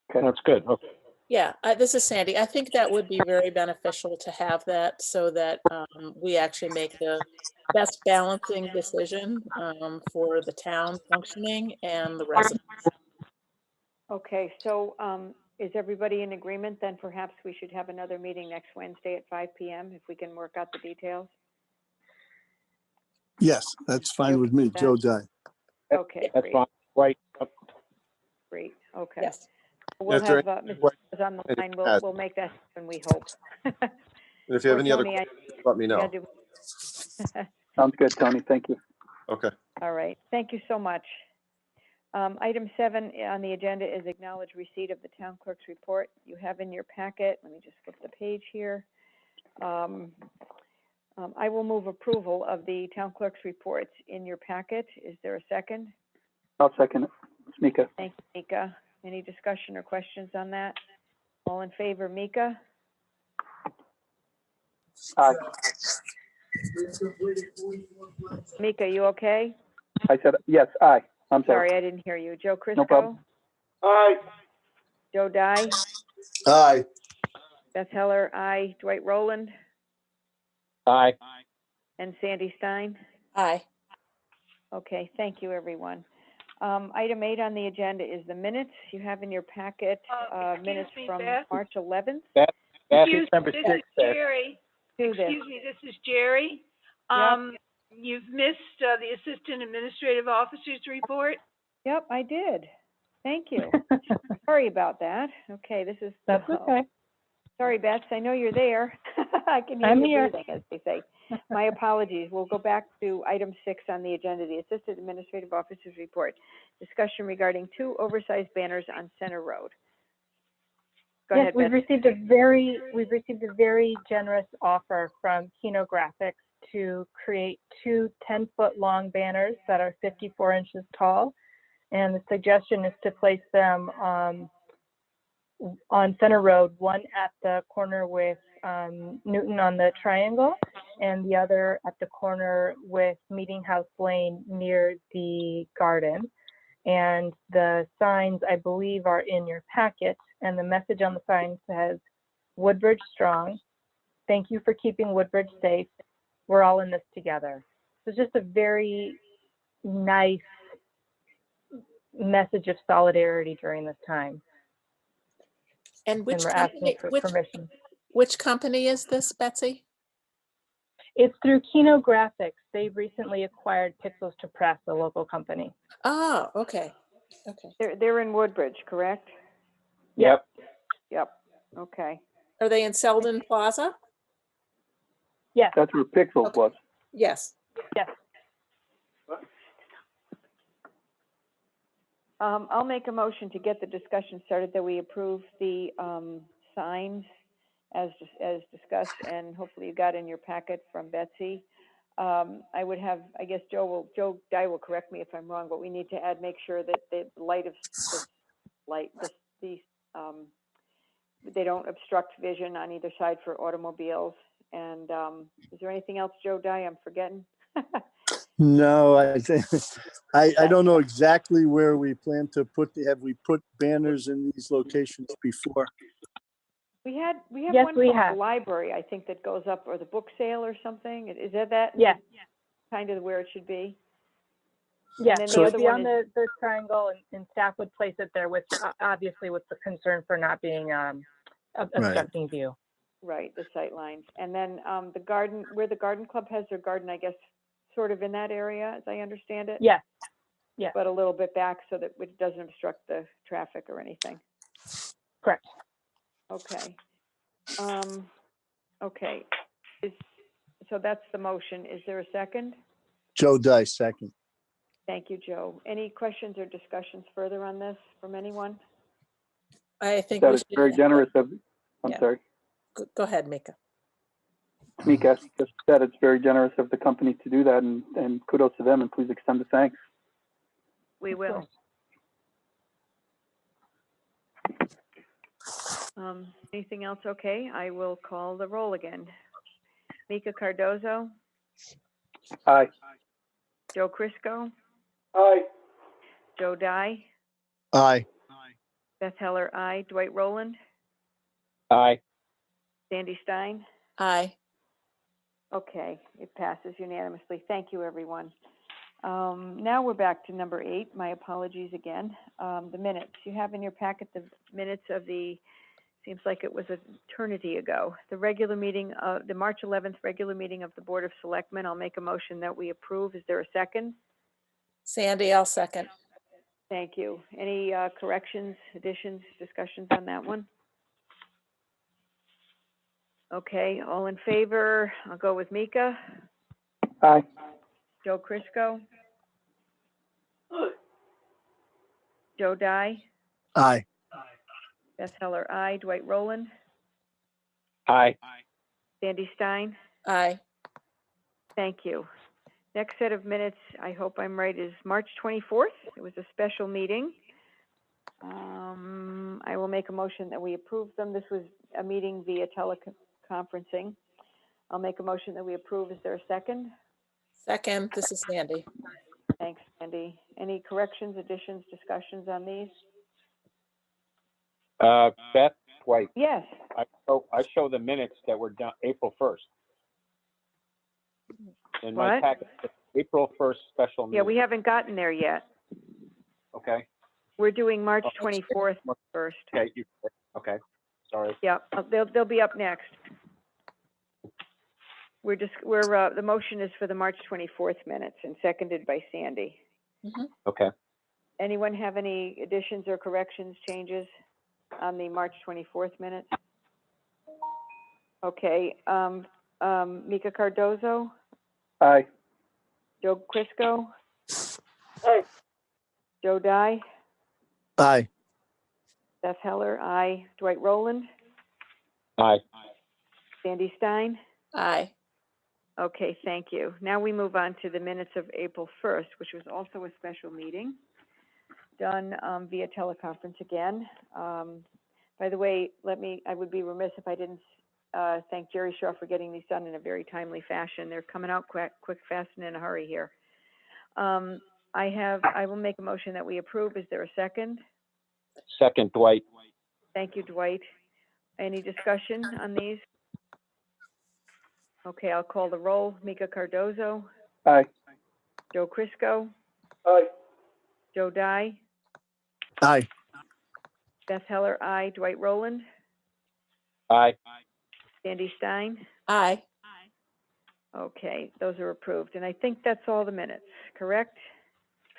S2: Okay.
S6: That's good. Okay.
S5: Yeah, this is Sandy. I think that would be very beneficial to have that so that we actually make the best balancing decision for the town functioning and the residents.
S1: Okay, so is everybody in agreement? Then perhaps we should have another meeting next Wednesday at 5 p.m. if we can work out the details.
S4: Yes, that's fine with me. Joe Dye.
S1: Okay,
S6: That's
S1: great.
S6: fine. Right.
S1: Great. Okay.
S5: Yes.
S1: We'll
S8: Is there
S1: have Mr. Rose on the line. We'll make that happen, we hope.
S8: And if you have any other
S1: Tony,
S8: questions, let me know.
S2: Sounds good, Tony. Thank you.
S8: Okay.
S1: All right. Thank you so much. Item 7 on the agenda is acknowledge receipt of the town clerk's report. You have in your packet, let me just flip the page here. I will move approval of the town clerk's reports in your packet. Is there a second?
S2: I'll second it. It's Mika.
S1: Thank you, Mika. Any discussion or questions on that? All in favor, Mika?
S2: Aye.
S1: Mika, you okay?
S2: I said, yes, aye. I'm sorry.
S1: Sorry, I didn't hear you. Joe Crisco?
S2: No problem.
S3: Aye.
S1: Joe Dye?
S4: Aye.
S1: Beth Heller, aye. Dwight Rowland?
S6: Aye.
S1: And Sandy Stein?
S5: Aye.
S1: Okay, thank you, everyone. Item 8 on the agenda is the minutes. You have in your packet minutes
S7: Excuse me,
S1: from
S7: Beth?
S1: March 11th.
S7: Excuse
S9: number
S7: me,
S9: 6,
S7: this is
S9: Beth.
S7: Jerry.
S1: Do this.
S7: Excuse me, this is Jerry. You've missed the Assistant Administrative Officer's report.
S1: Yep, I did. Thank you. Sorry about that. Okay, this is.
S10: That's okay.
S1: Sorry, Bets, I know you're there. I can hear
S10: I'm
S1: you
S10: here.
S1: breathing, as they say. My apologies. We'll go back to item 6 on the agenda, the Assistant Administrative Officer's Report. Discussion regarding 2 oversized banners on Center Road. Go
S10: Yes,
S1: ahead,
S10: we've
S1: Betsy.
S10: received a very generous offer from Kino Graphics to create 2 10-foot long banners that are 54 inches tall. And the suggestion is to place them on Center Road, one at the corner with Newton on the triangle, and the other at the corner with Meeting House Lane near the garden. And the signs, I believe, are in your packet. And the message on the sign says, "Woodbridge strong. Thank you for keeping Woodbridge safe. We're all in this together." So it's just a very nice message of solidarity during this time.
S5: And
S10: And
S5: which
S10: we're asking
S5: company,
S10: for permission.
S5: which company is this, Betsy?
S10: It's through Kino Graphics. They recently acquired Pixels to Press, a local company.
S5: Oh, okay. Okay.
S1: They're in Woodbridge, correct?
S6: Yep.
S1: Yep. Okay.
S5: Are they in Selden Plaza?
S10: Yes,
S2: That's where Pixels
S5: Okay.
S2: was.
S5: Yes.
S10: yes.
S1: I'll make a motion to get the discussion started that we approve the signs as discussed, and hopefully you got in your packet from Betsy. I would have, I guess Joe Dye will correct me if I'm wrong, but we need to make sure that the they don't obstruct vision on either side for automobiles. And is there anything else, Joe Dye, I'm forgetting?
S4: No, I think, I don't know exactly where we plan to have we put banners in these locations before?
S1: We have
S10: Yes,
S1: one
S10: we
S1: from
S10: have.
S1: the library, I think, that goes up, or the book sale or something. Is that
S10: Yes,
S1: kind of where it should be?
S10: yes.
S1: then
S10: It
S1: the
S10: would
S1: other
S10: be
S1: one
S10: on the triangle, and staff would place it there with, obviously with the concern for not being obstructing view.
S1: Right, the sight lines. And then the garden, where the garden club has their garden, I guess, sort of in that area, as I understand it.
S10: Yes, yes,
S1: But a little bit back so that it doesn't obstruct the traffic or anything.
S10: correct.
S1: Okay. Okay. So that's the motion. Is there a second?
S4: Joe Dye, second.
S1: Thank you, Joe. Any questions or discussions further on this from anyone?
S5: I think
S2: That
S5: we
S2: is
S5: should.
S2: very generous of, I'm
S5: Yeah.
S2: sorry,
S5: Go ahead, Mika.
S2: Mika, just said it's very generous of the company to do that, and kudos to them, and please extend the thanks.
S1: We will. Anything else? Okay, I will call the roll again. Mika Cardozo,
S2: Aye.
S1: Joe Crisco,
S3: Aye.
S1: Joe Dye,
S4: Aye.
S1: Beth Heller, aye. Dwight Rowland,
S6: Aye.
S1: Sandy Stein.
S5: Aye.
S1: Okay, it passes unanimously. Thank you, everyone. Now we're back to number 8. My apologies again. The minutes. You have in your packet the minutes of the, seems like it was an eternity ago, the regular meeting, the March 11th regular meeting of the Board of Selectmen. I'll make a motion that we approve. Is there a second?
S5: Sandy, I'll second.
S1: Thank you. Any corrections, additions, discussions on that one? Okay, all in favor? I'll go with Mika.
S2: Aye.
S1: Joe Crisco. Joe Dye.
S4: Aye.
S1: Beth Heller, aye. Dwight Rowland.
S6: Aye.
S1: Sandy Stein.
S5: Aye.
S1: Thank you. Next set of minutes, I hope I'm right, is March 24th. It was a special meeting. I will make a motion that we approve them. This was a meeting via teleconferencing. I'll make a motion that we approve. Is there a second?
S5: Second, this is Sandy.
S1: Thanks, Sandy. Any corrections, additions, discussions on these?
S6: Beth, Dwight,
S1: Yes.
S6: I show the minutes that were done April 1st. In my
S1: What?
S6: packet, April 1st special meeting.
S1: Yeah, we haven't gotten there yet.
S6: Okay.
S1: We're doing March 24th first.
S6: Okay. Okay. Sorry.
S1: Yeah, they'll be up next. The motion is for the March 24th minutes and seconded by Sandy.
S5: Mhm.
S6: Okay.
S1: Anyone have any additions or corrections, changes on the March 24th minutes? Okay, Mika Cardozo,
S2: Aye.
S1: Joe Crisco,
S3: Aye.
S1: Joe Dye,
S4: Aye.
S1: Beth Heller, aye. Dwight Rowland,
S6: Aye.
S1: Sandy Stein.
S5: Aye.
S1: Okay, thank you. Now we move on to the minutes of April 1st, which was also a special meeting, done via teleconference again. By the way, I would be remiss if I didn't thank Jerry Shaw for getting these done in a very timely fashion. They're coming out quick, fast, and in a hurry here. I will make a motion that we approve. Is there a second?
S6: Second, Dwight.
S1: Thank you, Dwight. Any discussion on these? Okay, I'll call the roll. Mika Cardozo,
S2: Aye.
S1: Joe Crisco,
S3: Aye.
S1: Joe Dye,
S4: Aye.
S1: Beth Heller, aye. Dwight Rowland,
S6: Aye.
S1: Sandy Stein.
S5: Aye.
S1: Okay, those are approved. And I think that's all the minutes, correct?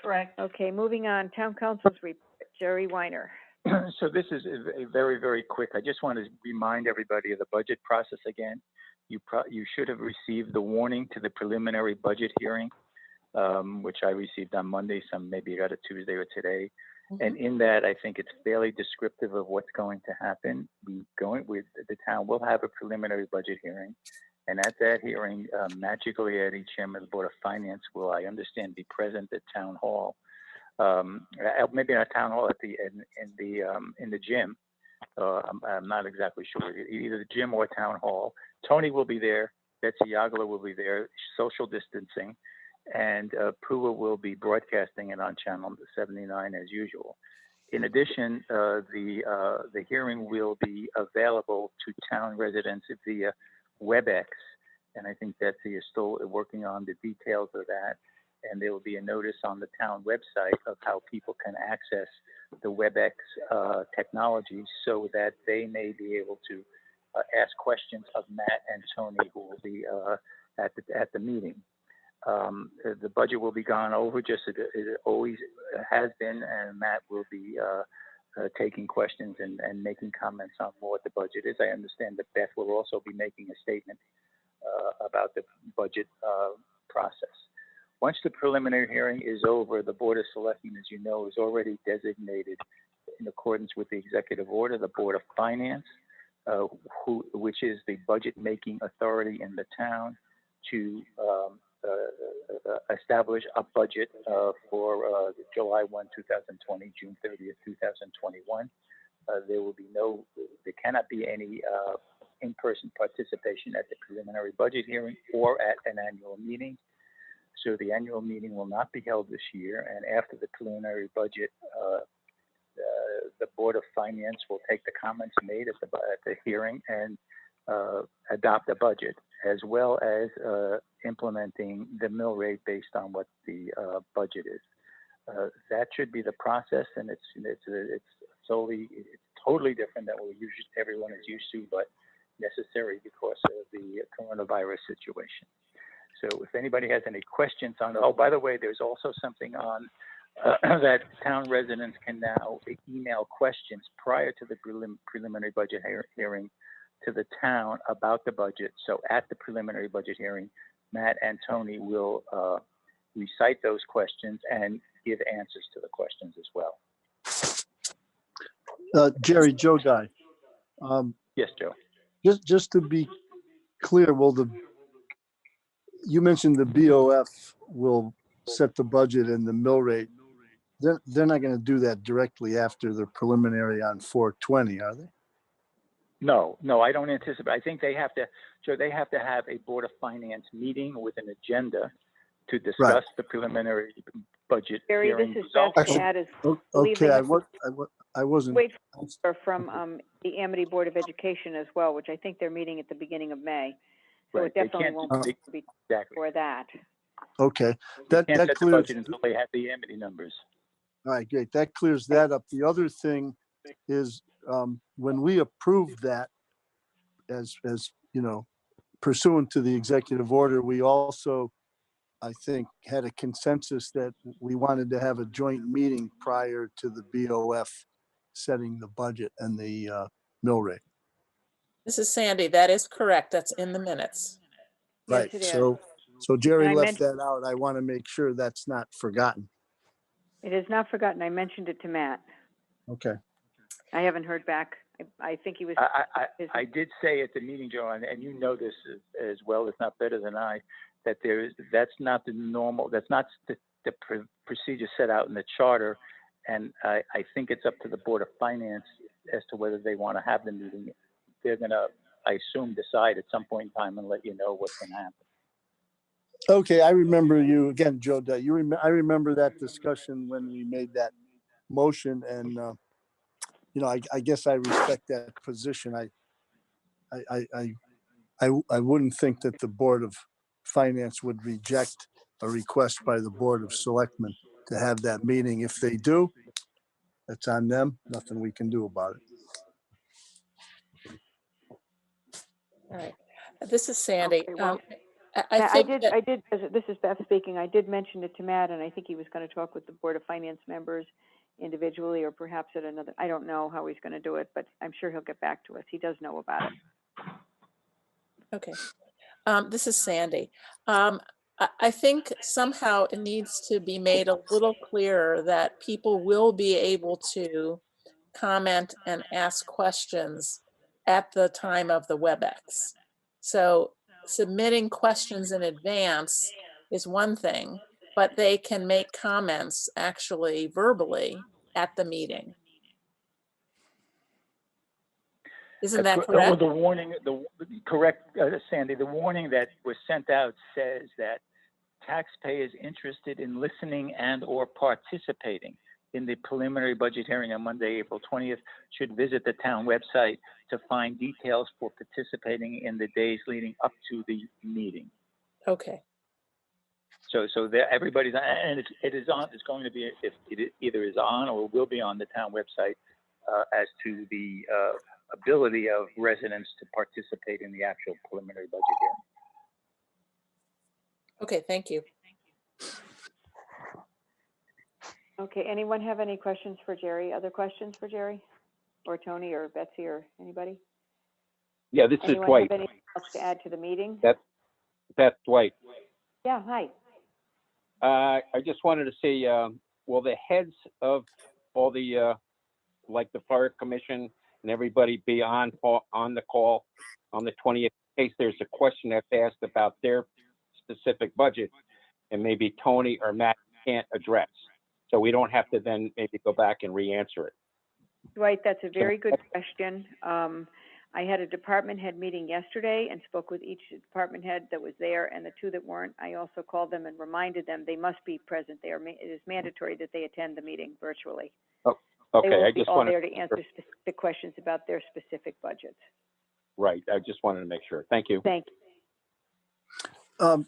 S7: Correct.
S1: Okay, moving on. Town Council's report. Jerry Weiner.
S9: So this is a very, very quick. I just want to remind everybody of the budget process again. You should have received the warning to the preliminary budget hearing, which I received on Monday. Some maybe got it Tuesday or today. And in that, I think it's fairly descriptive of what's going to happen. The town will have a preliminary budget hearing. And at that hearing, magically, Eddie, Chairman of the Board of Finance, will, I understand, be present at Town Hall. Maybe not Town Hall, in the gym. I'm not exactly sure. Either the gym or Town Hall. Tony will be there. Betsy Yagler will be there. Social distancing. And Pua will be broadcasting it on Channel 79 as usual. In addition, the hearing will be available to town residents via WebEx, and I think Betsy is still working on the details of that. And there will be a notice on the town website of how people can access the WebEx technology, so that they may be able to ask questions of Matt and Tony, who will be at the meeting. The budget will be gone over just as it always has been, and Matt will be taking questions and making comments on what the budget is. I understand that Beth will also be making a statement about the budget process. Once the preliminary hearing is over, the Board of Selectmen, as you know, is already designated in accordance with the executive order, the Board of Finance, which is the budget-making authority in the town, to establish a budget for July 1, 2020, June 30th, 2021. There cannot be any in-person participation at the preliminary budget hearing or at an annual meeting. So the annual meeting will not be held this year, and after the preliminary budget, the Board of Finance will take the comments made at the hearing and adopt a budget, as well as implementing the mill rate based on what the budget is. That should be the process, and it's totally different than what everyone is used to, but necessary because of the coronavirus situation. So if anybody has any questions on it, oh, by the way, there's also something on that town residents can now email questions prior to the preliminary budget hearing to the town about the budget. So at the preliminary budget hearing, Matt and Tony will recite those questions and give answers to the questions as well.
S4: Jerry, Joe Dye.
S9: Yes, Joe.
S4: Just to be clear, you mentioned the BOF will set the budget and the mill rate. They're not going to do that directly after the preliminary on 4/20, are they?
S9: No, I don't anticipate. I think they have to have a Board of Finance meeting with an agenda to discuss the preliminary budget
S1: Jerry,
S9: hearing
S1: this is
S9: results.
S1: Beth Chad is
S4: Okay, I wasn't.
S1: wait from the Amity Board of Education as well, which I think they're meeting at the beginning of May. So
S9: Right.
S1: it definitely won't be for that.
S4: Okay,
S9: They can't set the
S4: clears.
S9: budget until they have the Amity numbers.
S4: All right, great. That clears that up. The other thing is when we approved that, as you know, pursuant to the executive order, we also I think, had a consensus that we wanted to have a joint meeting prior to the BOF setting the budget and the mill rate.
S5: This is Sandy. That is correct. That's in the minutes.
S1: Yes,
S4: Right,
S1: it is.
S4: so Jerry
S1: And I
S4: left
S1: meant-
S4: that out. I want to make sure that's not forgotten.
S1: It is not forgotten. I mentioned it to Matt.
S4: Okay,
S1: I haven't heard back. I think he was.
S9: I did say at the meeting, Joe, and you know this as well, if not better than I, that that's not the normal, that's not the procedure set out in the charter. And I think it's up to the Board of Finance as to whether they want to have the meeting. They're going to, I assume, decide at some point in time and let you know what's going to happen.
S4: okay, I remember you, again, Joe, I remember that discussion when we made that motion, and, you know, I guess I respect that position. I wouldn't think that the Board of Finance would reject a request by the Board of Selectmen to have that meeting. If they do, that's on them. Nothing we can do about it.
S5: All right. This is Sandy.
S1: Okay, well,
S5: I
S1: Matt,
S5: think that-
S1: I did, this is Beth speaking. I did mention it to Matt, and I think he was going to talk with the Board of Finance members individually, or perhaps at another, I don't know how he's going to do it, but I'm sure he'll get back to us. He does know about it.
S5: Okay. This is Sandy. I think somehow it needs to be made a little clearer that people will be able to comment and ask questions at the time of the WebEx. So submitting questions in advance is one thing, but they can make comments actually verbally at the meeting. Isn't that
S9: Well,
S5: correct?
S9: the warning, correct, Sandy, the warning that was sent out says that taxpayers interested in listening and or participating in the preliminary budget hearing on Monday, April 20th, should visit the town website to find details for participating in the days leading up to the meeting.
S5: Okay.
S9: So there, everybody's, and it is on, it's going to be, if it either is on or will be on the town website as to the ability of residents to participate in the actual preliminary budget hearing.
S5: Okay, thank you.
S1: Okay, anyone have any questions for Jerry? Other questions for Jerry? Or Tony or Betsy or anybody?
S6: Yeah, this is
S1: Anyone
S6: Dwight.
S1: have anything else to add to the meeting?
S6: That's Dwight.
S1: Yeah, hi.
S6: I just wanted to see, will the heads of all the, like the fire commission and everybody be on the call on the 20th in case there's a question that's asked about their specific budget and maybe Tony or Matt can't address? So we don't have to then maybe go back and re-answer it.
S1: Dwight, that's a very good question. I had a department head meeting yesterday and spoke with each department head that was there, and the two that weren't, I also called them and reminded them they must be present. It is mandatory that they attend the meeting virtually.
S6: Oh,
S1: They
S6: okay, I
S1: will be
S6: just
S1: all
S6: wanted
S1: there to answer specific questions about their specific budgets.
S6: right. I just wanted to make sure. Thank you.
S1: Thank you.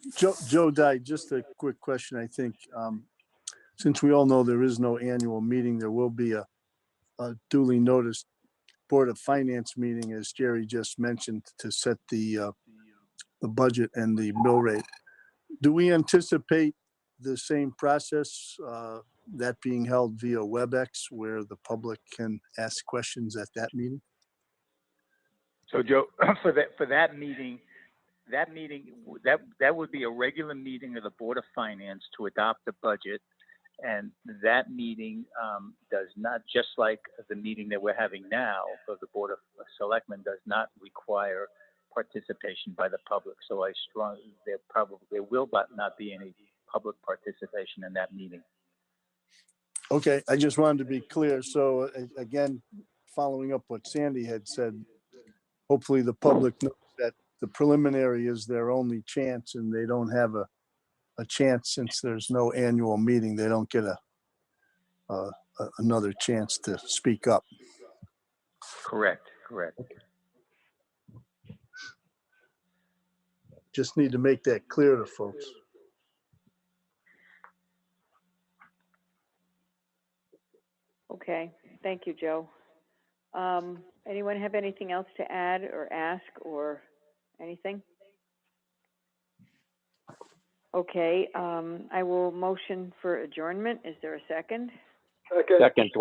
S4: Joe Dye, just a quick question. I think, since we all know there is no annual meeting, there will be a duly noticed Board of Finance meeting, as Jerry just mentioned, to set the budget and the mill rate. Do we anticipate the same process, that being held via WebEx, where the public can ask questions at that meeting?
S9: So Joe, for that meeting, that would be a regular meeting of the Board of Finance to adopt the budget. And that meeting does not, just like the meeting that we're having now of the Board of Selectmen, does not require participation by the public. So there will not be any public participation in that meeting.
S4: Okay, I just wanted to be clear. So again, following up what Sandy had said, hopefully the public knows that the preliminary is their only chance and they don't have a chance, since there's no annual meeting, they don't get another chance to speak up.
S9: Correct.
S4: Just need to make that clear to folks.
S1: Okay, thank you, Joe. Anyone have anything else to add or ask or anything? Okay, I will motion for adjournment. Is there a second?
S6: Second,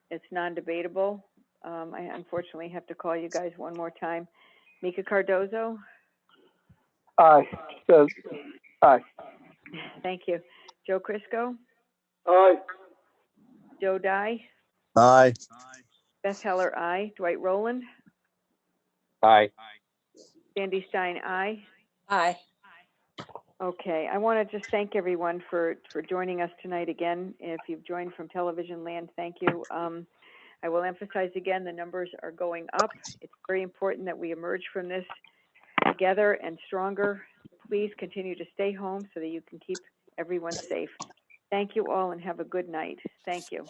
S1: It's non-debatable. I unfortunately have to call you guys one more time. Mika Cardozo?
S2: Aye. Says, aye.
S1: Thank you. Joe Crisco?
S3: Aye.
S1: Joe Dye?
S4: Aye.
S1: Beth Heller, aye. Dwight Rowland?
S6: aye.
S1: Sandy Stein, aye.
S5: Aye.
S1: Okay, I want to just thank everyone for joining us tonight again. If you've joined from television land, thank you. I will emphasize again, the numbers are going up. It's very important that we emerge from this together and stronger. Please continue to stay home so that you can keep everyone safe. Thank you all and have a good night. Thank you.